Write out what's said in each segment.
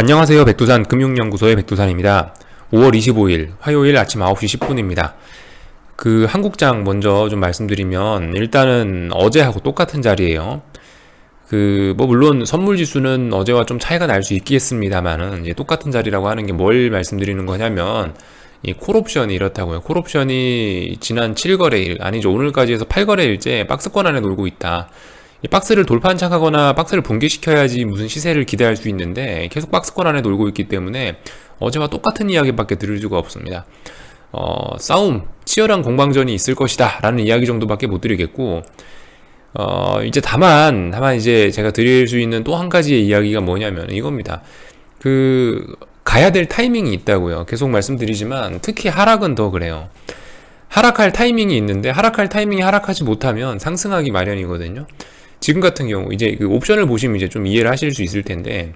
안녕하세요. 백두산 금융연구소의 백두산입니다. 5월 25일 화요일 아침 9시 10분입니다. 한국장 먼저 좀 말씀드리면 일단은 어제하고 똑같은 자리예요. 물론 선물 지수는 어제와 좀 차이가 날 수 있겠습니다만은 이제 똑같은 자리라고 하는 게 뭘 말씀드리는 거냐면 이 콜옵션이 이렇다고요. 콜옵션이 지난 7거래일 아니죠. 오늘까지 해서 8거래일째 박스권 안에 놀고 있다. 이 박스를 돌파한착하거나 박스를 붕괴시켜야지 무슨 시세를 기대할 수 있는데 계속 박스권 안에 놀고 있기 때문에 어제와 똑같은 이야기밖에 들을 수가 없습니다. 치열한 공방전이 있을 것이다 라는 이야기 정도밖에 못 드리겠고, 이제 다만 이제 제가 드릴 수 있는 또 한 가지의 이야기가 뭐냐면 이겁니다. 가야 될 타이밍이 있다고요. 계속 말씀드리지만 특히 하락은 더 그래요. 하락할 타이밍이 있는데 하락할 타이밍이 하락하지 못하면 상승하기 마련이거든요. 지금 같은 경우 이제 옵션을 보시면 이제 좀 이해를 하실 수 있을 텐데,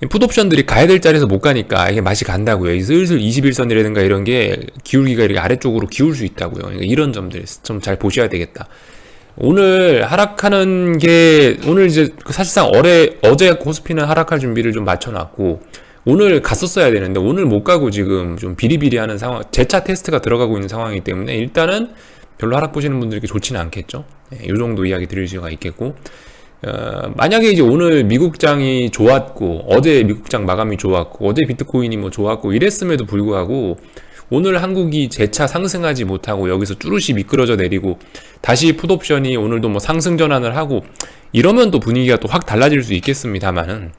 풋옵션들이 가야 될 자리에서 못 가니까 이게 맛이 간다고요. 슬슬 21선이라든가 이런 게 기울기가 이렇게 아래쪽으로 기울 수 있다고요. 그러니까 이런 점들 좀 잘 보셔야 되겠다. 오늘 하락하는 게 오늘 이제 사실상 어제 코스피는 하락할 준비를 좀 맞춰놨고 오늘 갔었어야 되는데 오늘 못 가고 지금 좀 비리비리하는 상황, 재차 테스트가 들어가고 있는 상황이기 때문에 일단은 별로 하락 보시는 분들에게 좋지는 않겠죠. 이 정도 이야기 드릴 수가 있겠고, 만약에 이제 오늘 미국장이 좋았고 어제 미국장 마감이 좋았고 어제 비트코인이 뭐 좋았고 이랬음에도 불구하고 오늘 한국이 재차 상승하지 못하고 여기서 쭈루시 미끄러져 내리고 다시 풋옵션이 오늘도 뭐 상승 전환을 하고 이러면 또 분위기가 또 확 달라질 수 있겠습니다만은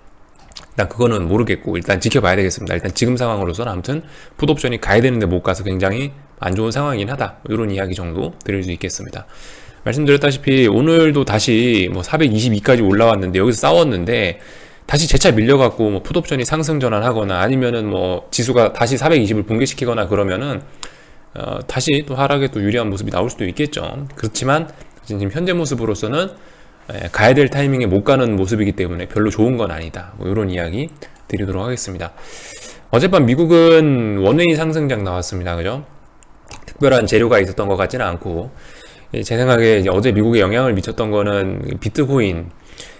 일단 그거는 모르겠고 일단 지켜봐야 되겠습니다. 일단 지금 상황으로서는 아무튼 풋옵션이 가야 되는데 못 가서 굉장히 안 좋은 상황이긴 하다, 이런 이야기 정도 드릴 수 있겠습니다. 말씀드렸다시피 오늘도 다시 뭐 422까지 올라왔는데 여기서 싸웠는데 다시 재차 밀려갖고 뭐 풋옵션이 상승 전환하거나 아니면은 뭐 지수가 다시 420을 붕괴시키거나 그러면은 다시 또 하락에 또 유리한 모습이 나올 수도 있겠죠. 그렇지만 지금 현재 모습으로서는 가야 될 타이밍에 못 가는 모습이기 때문에 별로 좋은 건 아니다, 뭐 이런 이야기 드리도록 하겠습니다. 어젯밤 미국은 원웨이 상승장 나왔습니다. 그죠? 특별한 재료가 있었던 것 같지는 않고, 제 생각에 어제 미국에 영향을 미쳤던 거는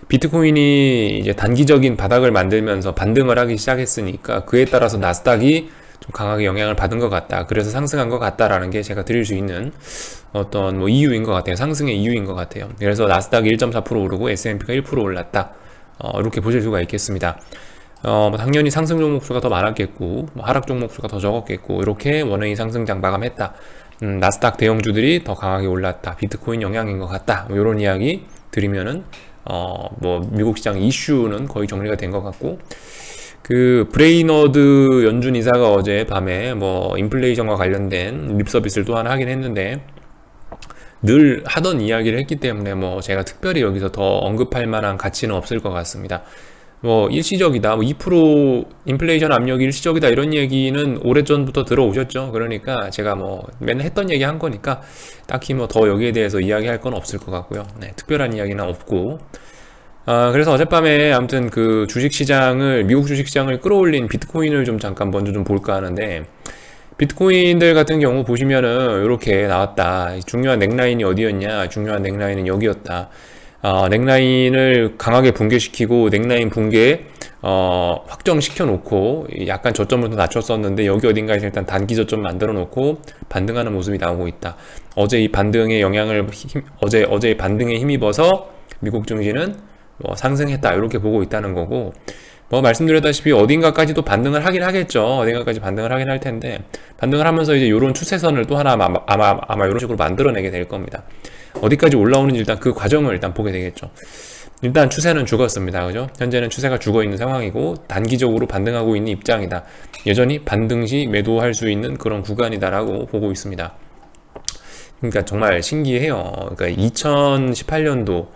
비트코인이 이제 단기적인 바닥을 만들면서 반등을 하기 시작했으니까 그에 따라서 나스닥이 좀 강하게 영향을 받은 것 같다, 그래서 상승한 것 같다라는 게 제가 드릴 수 있는 어떤 뭐 이유인 것 같아요. 상승의 이유인 것 같아요. 그래서 나스닥이 1.4% 오르고 S&P가 1% 올랐다, 이렇게 보실 수가 있겠습니다. 당연히 상승 종목 수가 더 많았겠고 하락 종목 수가 더 적었겠고 이렇게 원웨이 상승장 마감했다. 나스닥 대형주들이 더 강하게 올랐다, 비트코인 영향인 것 같다, 뭐 이런 이야기 드리면은 미국 시장 이슈는 거의 정리가 된 것 같고, 브레이너드 연준 이사가 어제 밤에 인플레이션과 관련된 립 서비스를 또 하나 하긴 했는데 늘 하던 이야기를 했기 때문에 제가 특별히 여기서 더 언급할 만한 가치는 없을 것 같습니다. 일시적이다, 2% 인플레이션 압력이 일시적이다, 이런 얘기는 오래전부터 들어오셨죠. 그러니까 제가 맨날 했던 얘기 한 거니까 딱히 더 여기에 대해서 이야기할 건 없을 것 같고요. 네, 특별한 이야기는 없고, 그래서 어젯밤에 아무튼 미국 주식시장을 끌어올린 비트코인을 좀 잠깐 먼저 좀 볼까 하는데, 비트코인들 같은 경우 보시면은 이렇게 나왔다. 중요한 넥라인이 어디였냐? 중요한 넥라인은 여기였다. 넥라인을 강하게 붕괴시키고 넥라인 붕괴 확정시켜 놓고 약간 저점을 더 낮췄었는데 여기 어딘가에서 일단 단기 저점 만들어 놓고 반등하는 모습이 나오고 있다. 어제 이 반등에 힘입어서 미국 증시는 상승했다, 이렇게 보고 있다는 거고, 말씀드렸다시피 어딘가까지도 반등을 하긴 하겠죠. 어딘가까지 반등을 하긴 할 텐데, 반등을 하면서 이제 요런 추세선을 또 하나 아마 이런 식으로 만들어내게 될 겁니다. 어디까지 올라오는지 일단 그 과정을 일단 보게 되겠죠. 일단 추세는 죽었습니다. 그죠? 현재는 추세가 죽어 있는 상황이고 단기적으로 반등하고 있는 입장이다. 여전히 반등 시 매도할 수 있는 그런 구간이다라고 보고 있습니다. 그러니까 정말 신기해요. 그러니까 2018년도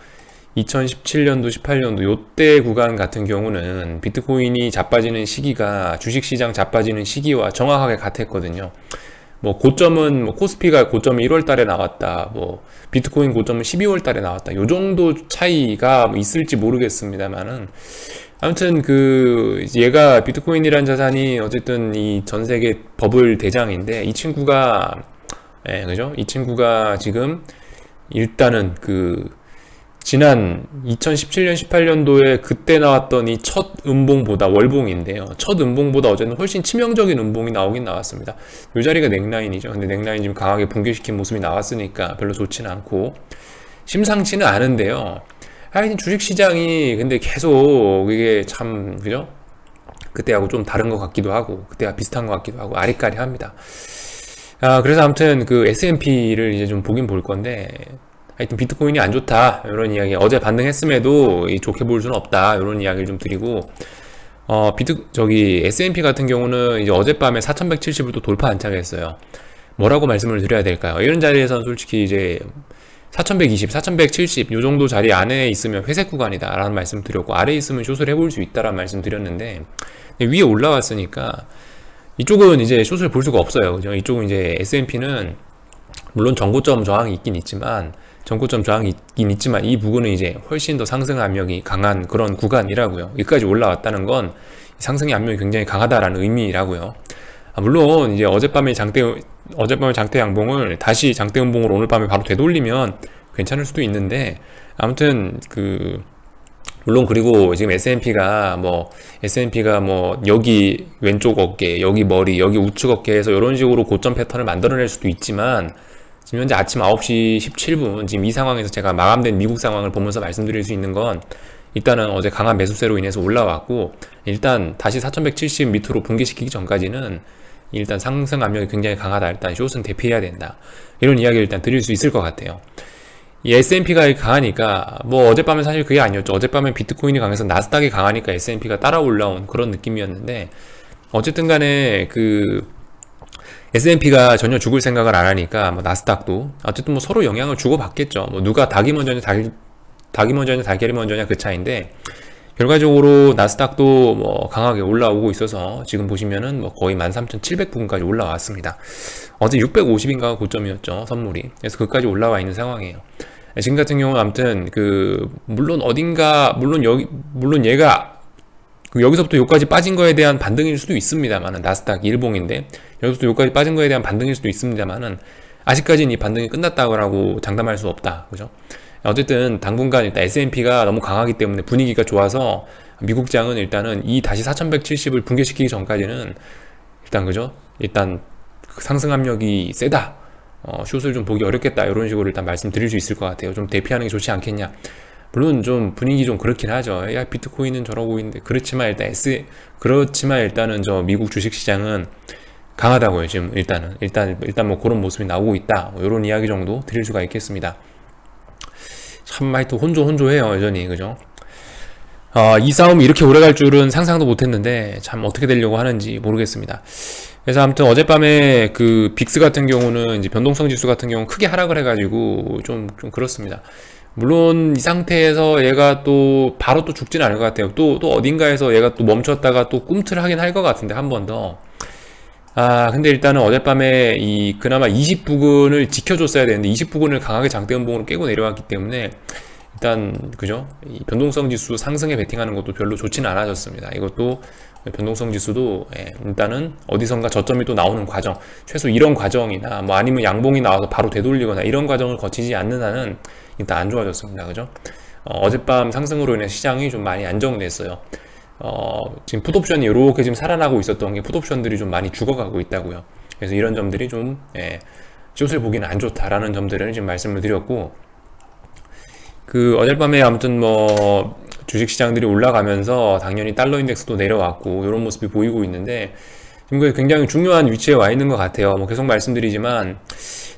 18년도 요때 구간 같은 경우는 비트코인이 자빠지는 시기가 주식시장 자빠지는 시기와 정확하게 같았거든요. 고점은 코스피가 고점이 1월 달에 나왔다, 비트코인 고점은 12월 달에 나왔다, 요 정도 차이가 있을지 모르겠습니다만은 아무튼 얘가 비트코인이란 자산이 어쨌든 이 전 세계 버블 대장인데, 이 친구가 그죠? 이 친구가 지금 일단은 지난 2017년, 18년도에 그때 나왔던 이 첫 음봉보다 월봉인데요. 첫 음봉보다 어제는 훨씬 치명적인 음봉이 나오긴 나왔습니다. 이 자리가 넥라인이죠. 근데 넥라인 지금 강하게 붕괴시킨 모습이 나왔으니까 별로 좋지는 않고 심상치는 않은데요. 하여튼 주식시장이 근데 계속 이게 참 그죠? 그때하고 좀 다른 것 같기도 하고 그때와 비슷한 것 같기도 하고 아리까리합니다. 그래서 아무튼 그 S&P를 이제 좀 보긴 볼 건데 하여튼 비트코인이 안 좋다 이런 이야기, 어제 반등했음에도 좋게 볼 수는 없다 이런 이야기를 좀 드리고, S&P 같은 경우는 이제 어젯밤에 4170을 또 돌파 안착했어요. 뭐라고 말씀을 드려야 될까요? 이런 자리에서는 솔직히 이제 4120, 4170 요 정도 자리 안에 있으면 회색 구간이다 라는 말씀 드렸고, 아래에 있으면 숏을 해볼 수 있다라는 말씀 드렸는데, 위에 올라왔으니까 이쪽은 이제 숏을 볼 수가 없어요. 그죠? 이쪽은 이제 S&P는 물론 전고점 저항이 있긴 있지만 이 부분은 이제 훨씬 더 상승 압력이 강한 그런 구간이라고요. 여기까지 올라왔다는 건 상승의 압력이 굉장히 강하다라는 의미라고요. 물론 이제 어젯밤에 장대 양봉을 다시 장대 음봉으로 오늘 밤에 바로 되돌리면 괜찮을 수도 있는데, 아무튼 물론 그리고 지금 S&P가 여기 왼쪽 어깨, 여기 머리, 여기 우측 어깨에서 이런 식으로 고점 패턴을 만들어낼 수도 있지만, 지금 현재 아침 9시 17분 지금 이 상황에서 제가 마감된 미국 상황을 보면서 말씀드릴 수 있는 건, 일단은 어제 강한 매수세로 인해서 올라왔고, 일단 다시 4170 밑으로 붕괴시키기 전까지는 일단 상승 압력이 굉장히 강하다, 일단 숏은 대피해야 된다, 이런 이야기를 일단 드릴 수 있을 것 같아요. 이 S&P가 강하니까, 어젯밤에 사실 그게 아니었죠. 어젯밤에 비트코인이 강해서 나스닥이 강하니까 S&P가 따라 올라온 그런 느낌이었는데, 어쨌든 간에 S&P가 전혀 죽을 생각을 안 하니까 나스닥도 어쨌든 서로 영향을 주고받겠죠. 누가 닭이 먼저냐 달걀이 먼저냐 그 차이인데, 결과적으로 나스닥도 강하게 올라오고 있어서 지금 보시면은 거의 13,700 부근까지 올라왔습니다. 어제 650인가가 고점이었죠, 선물이. 그래서 그까지 올라와 있는 상황이에요. 지금 같은 경우는 아무튼 물론 얘가 여기서부터 여기까지 빠진 거에 대한 반등일 수도 있습니다만은, 나스닥 일봉인데 여기서부터 여기까지 빠진 거에 대한 반등일 수도 있습니다만은, 아직까지는 이 반등이 끝났다고 장담할 수 없다, 그죠? 어쨌든 당분간 일단 S&P가 너무 강하기 때문에 분위기가 좋아서 미국장은 일단은 이 다시 4170을 붕괴시키기 전까지는 일단 상승 압력이 세다, 숏을 좀 보기 어렵겠다, 이런 식으로 일단 말씀드릴 수 있을 것 같아요. 좀 대피하는 게 좋지 않겠냐. 물론 좀 분위기 좀 그렇긴 하죠. 야, 비트코인은 저러고 있는데. 그렇지만 일단은 저 미국 주식시장은 강하다고요. 지금 일단 그런 모습이 나오고 있다, 이런 이야기 정도 드릴 수가 있겠습니다. 참 하여튼 혼조해요, 여전히. 그죠? 이 싸움이 이렇게 오래 갈 줄은 상상도 못했는데, 참 어떻게 되려고 하는지 모르겠습니다. 그래서 아무튼 어젯밤에 빅스 같은 경우는, 이제 변동성 지수 같은 경우는 크게 하락을 해가지고 좀 그렇습니다. 물론 이 상태에서 얘가 또 바로 또 죽지는 않을 것 같아요. 또 어딘가에서 얘가 또 멈췄다가 또 꿈틀 하긴 할 것 같은데, 한 번 더. 근데 일단은 어젯밤에 그나마 20 부근을 지켜줬어야 되는데, 20 부근을 강하게 장대 음봉으로 깨고 내려왔기 때문에, 일단, 그죠? 이 변동성 지수 상승에 베팅하는 것도 별로 좋지는 않아졌습니다. 이것도, 변동성 지수도, 일단은 어디선가 저점이 또 나오는 과정, 최소 이런 과정이나, 아니면 양봉이 나와서 바로 되돌리거나, 이런 과정을 거치지 않는 한은 일단 안 좋아졌습니다. 그죠? 어젯밤 상승으로 인해 시장이 좀 많이 안정됐어요. 지금 풋옵션이 이렇게 지금 살아나고 있었던 게, 풋옵션들이 좀 많이 죽어가고 있다고요. 그래서 이런 점들이 좀, 숏을 보기는 안 좋다라는 점들을 지금 말씀을 드렸고, 어젯밤에 아무튼 주식시장들이 올라가면서 당연히 달러 인덱스도 내려왔고, 이런 모습이 보이고 있는데, 지금 굉장히 중요한 위치에 와 있는 것 같아요. 계속 말씀드리지만,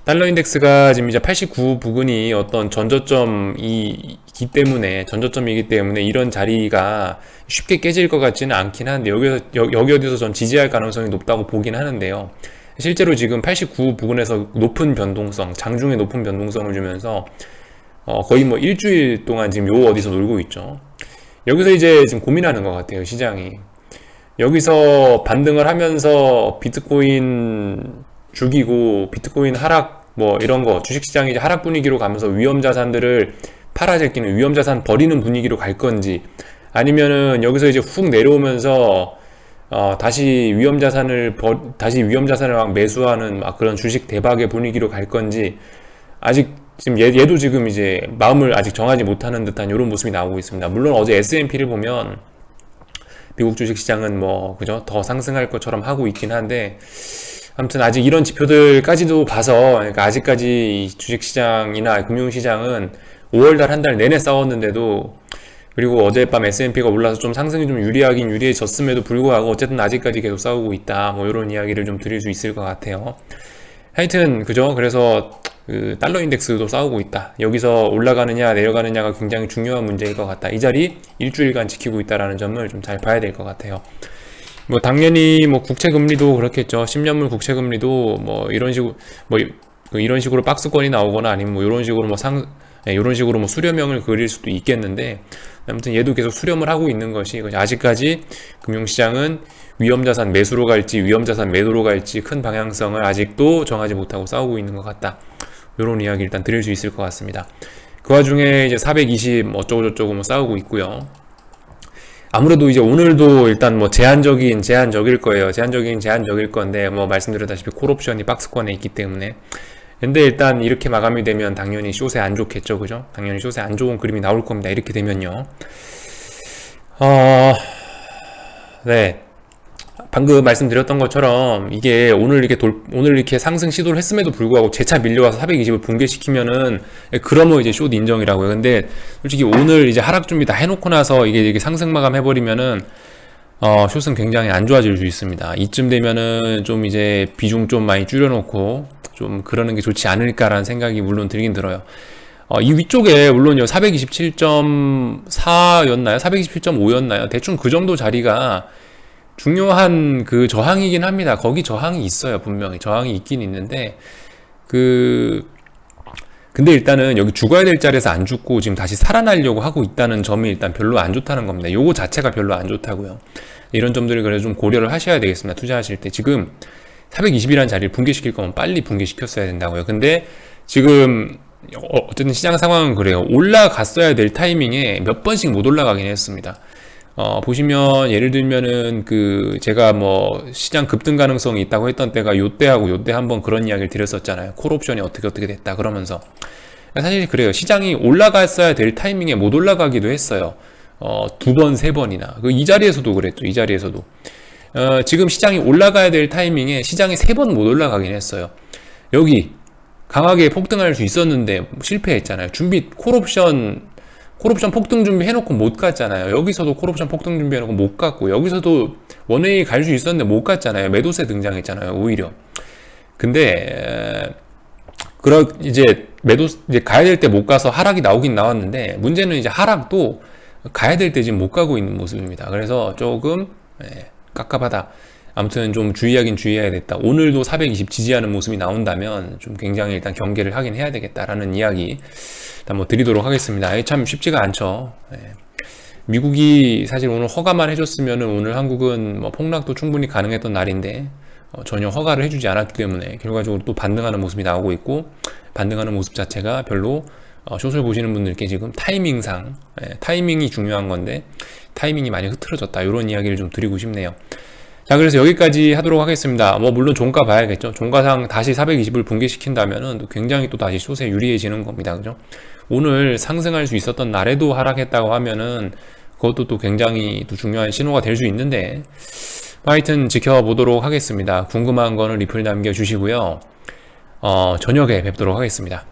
달러 인덱스가 지금 이제 89 부근이 어떤 전저점이기 때문에 이런 자리가 쉽게 깨질 것 같지는 않긴 한데, 여기 어디서 전 지지할 가능성이 높다고 보긴 하는데요. 실제로 지금 89 부근에서 장중에 높은 변동성을 주면서 거의 일주일 동안 지금 어디서 놀고 있죠. 여기서 이제 지금 고민하는 것 같아요, 시장이. 여기서 반등을 하면서 비트코인 죽이고, 비트코인 하락, 이런 거, 주식시장이 이제 하락 분위기로 가면서 위험자산들을 팔아제끼는, 위험자산 버리는 분위기로 갈 건지, 아니면은 여기서 이제 훅 내려오면서, 다시 위험자산을 막 매수하는 그런 주식 대박의 분위기로 갈 건지, 아직 지금 얘도 지금 이제 마음을 아직 정하지 못하는 듯한 이런 모습이 나오고 있습니다. 물론 어제 S&P를 보면 미국 주식시장은 뭐 그죠, 더 상승할 것처럼 하고 있긴 한데, 아무튼 아직 이런 지표들까지도 봐서, 그러니까 아직까지 이 주식시장이나 금융시장은 5월달 한 달 내내 싸웠는데도, 그리고 어젯밤 S&P가 올라서 좀 상승이 좀 유리하긴 유리해졌음에도 불구하고 어쨌든 아직까지 계속 싸우고 있다, 뭐 이런 이야기를 좀 드릴 수 있을 것 같아요. 하여튼 그죠, 그래서 그 달러 인덱스도 싸우고 있다, 여기서 올라가느냐 내려가느냐가 굉장히 중요한 문제일 것 같다, 이 자리 일주일간 지키고 있다라는 점을 좀 잘 봐야 될 것 같아요. 뭐 당연히 뭐 국채금리도 그렇겠죠. 10년물 국채금리도 뭐 이런 식으로 뭐 이런 식으로 박스권이 나오거나 아니면 뭐 이런 식으로 이런 식으로 뭐 수렴형을 그릴 수도 있겠는데, 아무튼 얘도 계속 수렴을 하고 있는 것이, 아직까지 금융시장은 위험자산 매수로 갈지 위험자산 매도로 갈지 큰 방향성을 아직도 정하지 못하고 싸우고 있는 것 같다, 이런 이야기 일단 드릴 수 있을 것 같습니다. 그 와중에 이제 420 어쩌고저쩌고 뭐 싸우고 있고요. 아무래도 이제 오늘도 일단 뭐 제한적일 거예요. 제한적일 건데, 뭐 말씀드렸다시피 콜옵션이 박스권에 있기 때문에. 근데 일단 이렇게 마감이 되면 당연히 숏에 안 좋겠죠, 그죠? 당연히 숏에 안 좋은 그림이 나올 겁니다, 이렇게 되면요. 네. 방금 말씀드렸던 것처럼 이게 오늘 이렇게 상승 시도를 했음에도 불구하고 재차 밀려와서 420을 붕괴시키면은, 그러면 이제 숏 인정이라고요. 근데 솔직히 오늘 이제 하락 준비 다 해놓고 나서 이게 상승 마감 해버리면은 숏은 굉장히 안 좋아질 수 있습니다. 이쯤 되면은 좀 이제 비중 좀 많이 줄여놓고 좀 그러는 게 좋지 않을까라는 생각이 물론 들긴 들어요. 이 위쪽에 물론요 427.4였나요? 427.5였나요? 대충 그 정도 자리가 중요한 그 저항이긴 합니다. 거기 저항이 있어요. 분명히 저항이 있긴 있는데, 근데 일단은 여기 죽어야 될 자리에서 안 죽고 지금 다시 살아나려고 하고 있다는 점이 일단 별로 안 좋다는 겁니다. 요거 자체가 별로 안 좋다고요. 이런 점들을 그래도 좀 고려를 하셔야 되겠습니다. 투자하실 때. 지금 420이라는 자리를 붕괴시킬 거면 빨리 붕괴시켰어야 된다고요. 근데 지금 어쨌든 시장 상황은 그래요. 올라갔어야 될 타이밍에 몇 번씩 못 올라가긴 했습니다. 보시면 예를 들면은 제가 뭐 시장 급등 가능성이 있다고 했던 때가 요때하고 요때 한번 그런 이야기를 드렸었잖아요. 콜옵션이 어떻게 됐다 그러면서. 사실 그래요. 시장이 올라갔어야 될 타이밍에 못 올라가기도 했어요. 2번, 3번이나. 이 자리에서도 그랬죠. 이 자리에서도. 지금 시장이 올라가야 될 타이밍에 시장이 3번 못 올라가긴 했어요. 여기 강하게 폭등할 수 있었는데 실패했잖아요. 콜옵션 폭등 준비 해놓고 못 갔잖아요. 여기서도 콜옵션 폭등 준비 해놓고 못 갔고, 여기서도 원웨이 갈 수 있었는데 못 갔잖아요. 매도세 등장했잖아요, 오히려. 근데 이제 가야 될 때 못 가서 하락이 나오긴 나왔는데, 문제는 이제 하락도 가야 될 때 지금 못 가고 있는 모습입니다. 그래서 조금 깝깝하다. 아무튼 좀 주의하긴 주의해야겠다. 오늘도 420 지지하는 모습이 나온다면 좀 굉장히 일단 경계를 하긴 해야 되겠다라는 이야기 일단 뭐 드리도록 하겠습니다. 참 쉽지가 않죠. 미국이 사실 오늘 허가만 해줬으면은 오늘 한국은 뭐 폭락도 충분히 가능했던 날인데, 전혀 허가를 해주지 않았기 때문에 결과적으로 또 반등하는 모습이 나오고 있고, 반등하는 모습 자체가 별로 숏을 보시는 분들께 지금 타이밍상, 타이밍이 중요한 건데 타이밍이 많이 흐트러졌다, 이런 이야기를 좀 드리고 싶네요. 자, 그래서 여기까지 하도록 하겠습니다. 뭐 물론 종가 봐야겠죠. 종가상 다시 420을 붕괴시킨다면은 또 굉장히 또 다시 숏에 유리해지는 겁니다. 그죠? 오늘 상승할 수 있었던 날에도 하락했다고 하면은 그것도 또 굉장히 또 중요한 신호가 될 수 있는데, 하여튼 지켜보도록 하겠습니다. 궁금한 거는 리플 남겨주시고요. 저녁에 뵙도록 하겠습니다.